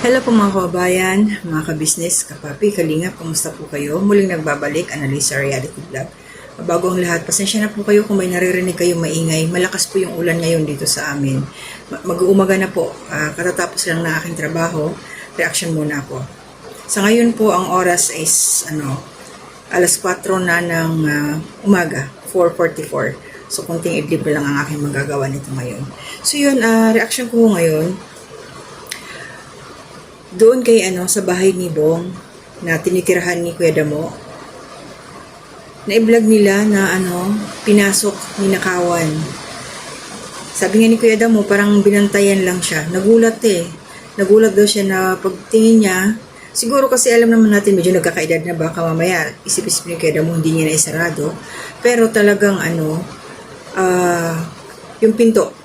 Hello po mga kababayan, mga kabisnes, kapapi, kalingap, kumusta po kayo? Muling nagbabalik, Analisa Reality Vlog. Bago ang lahat, pasensya na po kayo kung may naririnig kayo maingay. Malakas po yung ulan ngayon dito sa amin. Mag-uumaga na po, katatapos lang ng aking trabaho, reaction muna po. Sa ngayon po, ang oras is alas 4 na ng umaga, 4:44. So, konting idlip lang ang aking magagawa nito ngayon. So, yun, reaction ko ngayon, doon kay sa bahay ni Bong na tinitirahan ni Kuya Damo, na i-vlog nila na pinasok ni Nakawan. Sabi nga ni Kuya Damo, parang binantayan lang siya. Nagulat Nagulat daw siya na pagtingin niya, siguro kasi alam naman natin medyo nagkakaedad na, baka mamaya isip-isip ni Kuya Damo hindi niya na isarado. Pero talagang yung pinto,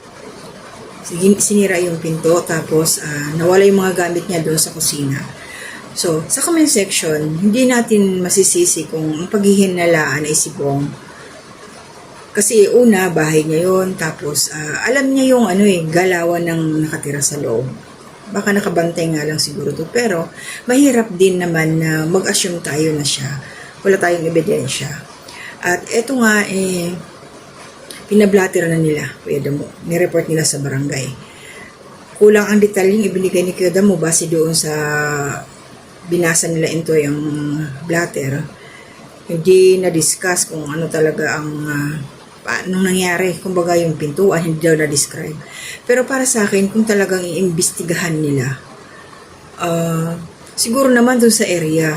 sinira yung pinto, tapos nawala yung mga gamit niya doon sa kusina. So, sa comment section, hindi natin masisisi kung ang paghihinalaan ay si Bong. Kasi una, bahay niya yun, tapos alam niya yung galawan ng nakatira sa loob. Baka nakabantay nga lang siguro to, pero mahirap din naman na mag-assume tayo na siya. Wala tayong ebidensya. At eto nga, pinablatter na nila, Kuya Damo. Nireport nila sa barangay. Kulang ang detalyeng ibinigay ni Kuya Damo base doon sa binasa nila into yung blatter. Hindi na-discuss kung ano talaga ang paano nangyari. Kumbaga yung pintuan, hindi daw na-describe. Pero para sa akin, kung talagang iimbestigahan nila, siguro naman doon sa area,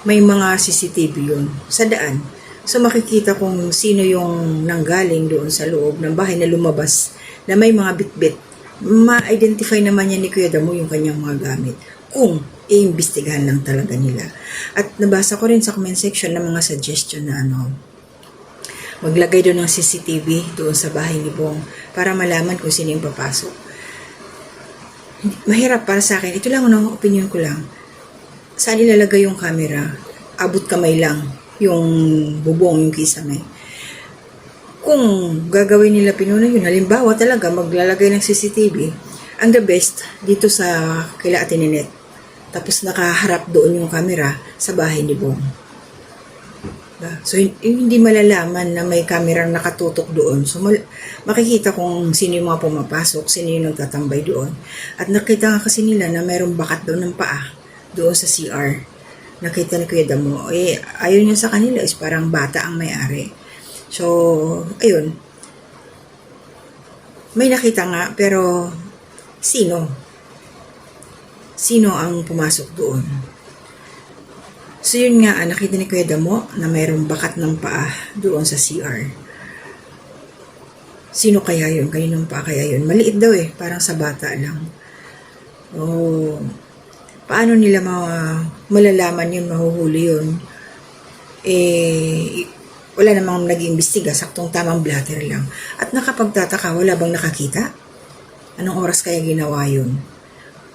may mga CCTV yun sa daan. So makikita kung sino yung nanggaling doon sa loob ng bahay na lumabas na may mga bitbit. Ma-identify naman niya ni Kuya Damo yung kanyang mga gamit kung iimbestigahan lang talaga nila. At nabasa ko rin sa comment section ng mga suggestion na maglagay doon ng CCTV doon sa bahay ni Bong para malaman kung sino yung papasok. Mahirap para sa akin. Ito lang opinion ko lang. Saan ilalagay yung camera? Abot kamay lang yung bubong, yung kisame. Kung gagawin nila pinuno yun, halimbawa talaga maglalagay ng CCTV, ang the best dito sa kila Ate Ninette. Tapos nakaharap doon yung camera sa bahay ni Bong. So hindi malalaman na may camera nakatutok doon. So makikita kung sino yung mga pumapasok, sino yung nagtatambay doon. At nakita nga kasi nila na mayroong bakat daw ng paa doon sa CR. Nakita ni Kuya Damo, ayun niya sa kanila is parang bata ang may-ari. So, ayun. May nakita nga, pero sino? Sino ang pumasok doon? So, yun nga, nakita ni Kuya Damo na mayroong bakat ng paa doon sa CR. Sino kaya yun? Kaninong paa kaya yun? Maliit daw parang sa bata lang. Oh, paano nila malalaman yun, mahuhuli yun? Wala namang nag-iimbestiga, saktong tamang blatter lang. At nakapagtataka, wala bang nakakita? Anong oras kaya ginawa yun?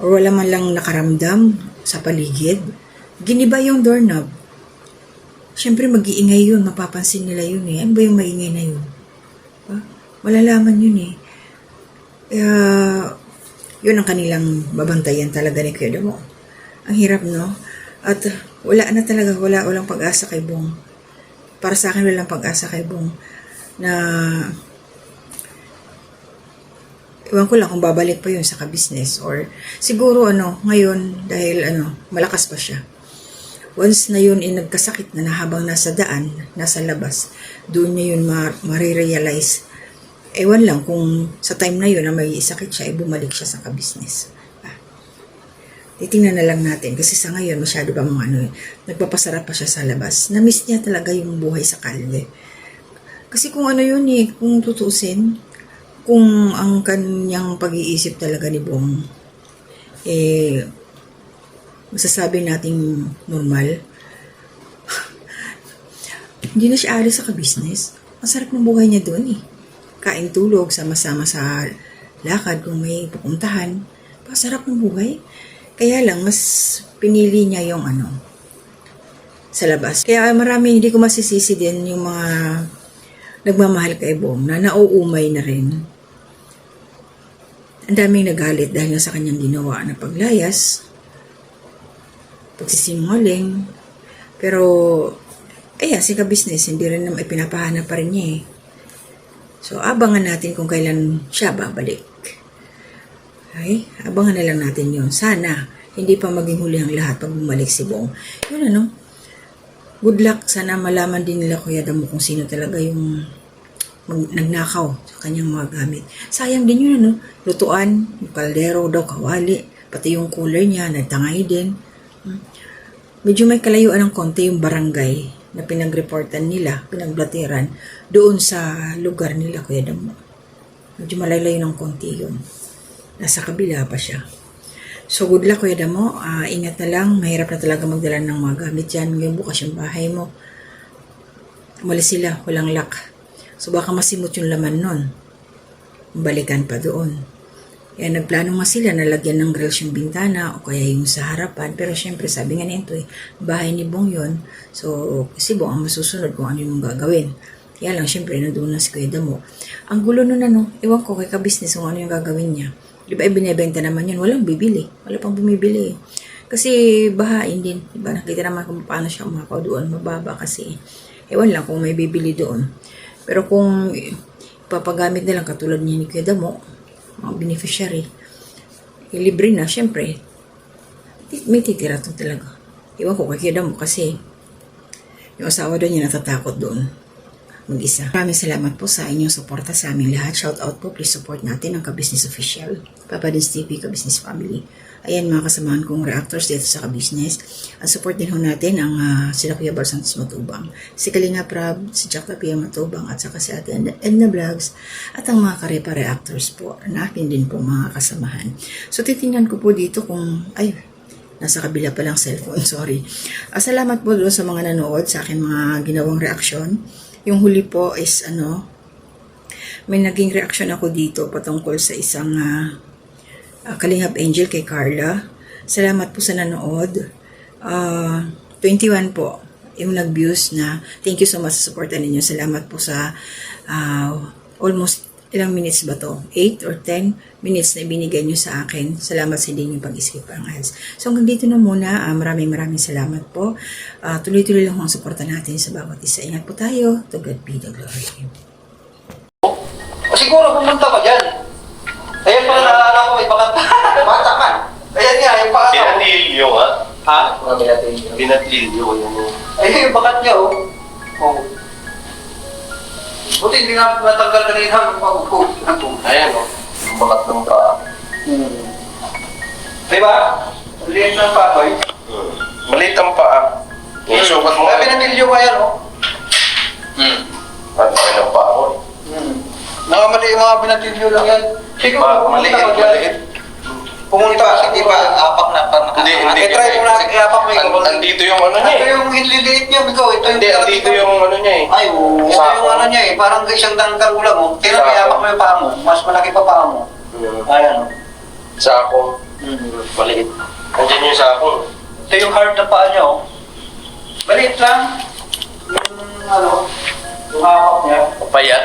Or wala man lang nakaramdam sa paligid? Giniba yung doorknob. Siyempre mag-iingay yun, mapapansin nila yun Ano ba yung maingay na yun? Malalaman yun yun ang kanilang babantayan talaga ni Kuya Damo. Ang hirap, no? At walang pag-asa kay Bong. Para sa akin, walang pag-asa kay Bong. Na, iwan ko lang kung babalik pa yun sa ka-business. Or, siguro, ngayon, dahil, malakas pa siya. Once na yun, nagkasakit na habang nasa daan, nasa labas, doon niya yun marirealize. Ewan lang kung sa time na yun na may sakit siya, bumalik siya sa ka-business. Titingnan na lang natin kasi sa ngayon masyado pa nagpapasarap pa siya sa labas. Na-miss niya talaga yung buhay sa kalye. Kasi kung kung tutuusin, kung ang kanyang pag-iisip talaga ni Bong, masasabi nating normal, hindi na siya alis sa ka-business. Masarap ng buhay niya doon Kain, tulog, sama-sama sa lakad kung may pupuntahan. Pasarap ng buhay. Kaya lang, mas pinili niya yung sa labas. Kaya marami, hindi ko masisisi din yung mga nagmamahal kay Bong na nauumay na rin. Ang daming nagalit dahil nga sa kanyang ginawa na paglayas, pagsisinungaling. Pero, ayan, si ka-business, hindi rin naman ipinapahanap pa rin niya eh. So, abangan natin kung kailan siya babalik. Okay? Abangan na lang natin yun. Sana, hindi pa maging huli ang lahat pag bumalik si Bong. Yun ano, good luck. Sana malaman din nila Kuya Damo kung sino talaga yung nagnakaw sa kanyang mga gamit. Sayang din yun ano, lutuan, yung kaldero daw, kawali, pati yung cooler niya, nagtangay din. Medyo may kalayuan ng konti yung barangay na pinagreportan nila, pinagbatiran, doon sa lugar nila, Kuya Damo. Medyo malalayo ng konti yun. Nasa kabila pa siya. So, good luck, Kuya Damo. Ingat na lang. Mahirap na talaga magdala ng mga gamit yan. Ngayon bukas yung bahay mo. Umalis sila. Walang lock. So, baka masimot yung laman nun. Balikan pa doon. Kaya nagplano nga sila na lagyan ng grills yung bintana o kaya yung sa harapan. Pero syempre, sabi nga nito bahay ni Bong yun. So, si Bong ang masusunod kung ano yung gagawin. Kaya lang, syempre, nandun na si Kuya Damo. Ang gulo nun ano, ewan ko kay ka-business kung ano yung gagawin niya. Di ba, binibenta naman yun. Walang bibili. Wala pang bumibili. Kasi bahain din. Diba, nakita naman kung paano siya umakaw doon. Mababa kasi. Ewan lang kung may bibili doon. Pero kung ipapagamit na lang katulad niya ni Kuya Damo, mga beneficiary, libre na, syempre, may titira to talaga. Iwan ko kay Kuya Damo kasi yung asawa doon niya natatakot doon. Mag-isa. Maraming salamat po sa inyong suporta sa aming lahat. Shout out po, please support natin ang Ka-Business Official. Papa Dins TV, Ka-Business Family. Ayan mga kasamahan kong reactors dito sa Ka-Business. Ang support din ho natin ang sila Kuya Bal Santos Matubang, si Kalinga Prab, si Jack Tapia Matubang, at saka si Ate Edna Vlogs, at ang mga Karepa reactors po na akin din po mga kasamahan. So titingnan ko po dito kung, nasa kabila pa lang cellphone, sorry. Salamat po doon sa mga nanood sa akin mga ginawang reaksyon. Yung huli po is may naging reaction ako dito patungkol sa isang Kalingap Angel kay Carla. Salamat po sa nanood. 21 po yung nag-views na. Thank you so much sa supportan ninyo. Salamat po sa almost ilang minutes ba to? 8 or 10 minutes na ibinigay nyo sa akin. Salamat sa hindi nyo pag-isip ang ads. So hanggang dito na muna. Maraming salamat po. Tuloy-tuloy lang ang suporta natin sa bawat isa. Ingat po tayo. To God be the glory. O siguro pumunta ka dyan. Ayan pala naalala ko, may bakat. Bata man. Ayan nga, yung bakat ako. Binatilyo nga. Ha? Binatilyo. Ayun yung bakat niya, oh. Oh. Buti hindi nga natanggal kanina ng pag-upo. Ayan o. Yung bakat ng paa. Diba? Liit ng pakoy. Maliit ang paa. Isukat mo. Kaya pinatilyo ka yan, oh. Ang paa ng paa ko. Nakamali yung mga pinatilyo lang yan. Siguro, pumunta ka dyan. Pumunta ka, hindi pa apak na pa Hindi. try mo na i-apak mo ikaw. Andito yung ano niya Ito eh. yung hinliliit niya, ikaw. Ito yung Hindi, andito yung ano niya eh. Ay, oo. Ito yung ano niya eh. Parang isang dangkal ulam mo. Tingnan mo, i-apak mo yung paa mo. Mas malaki pa paa mo. Ayan. Sako. Maliit. Andiyan yung sako. Ito yung hard na paa niya, oh. Maliit lang. Yung ano, yung apak niya. Payat.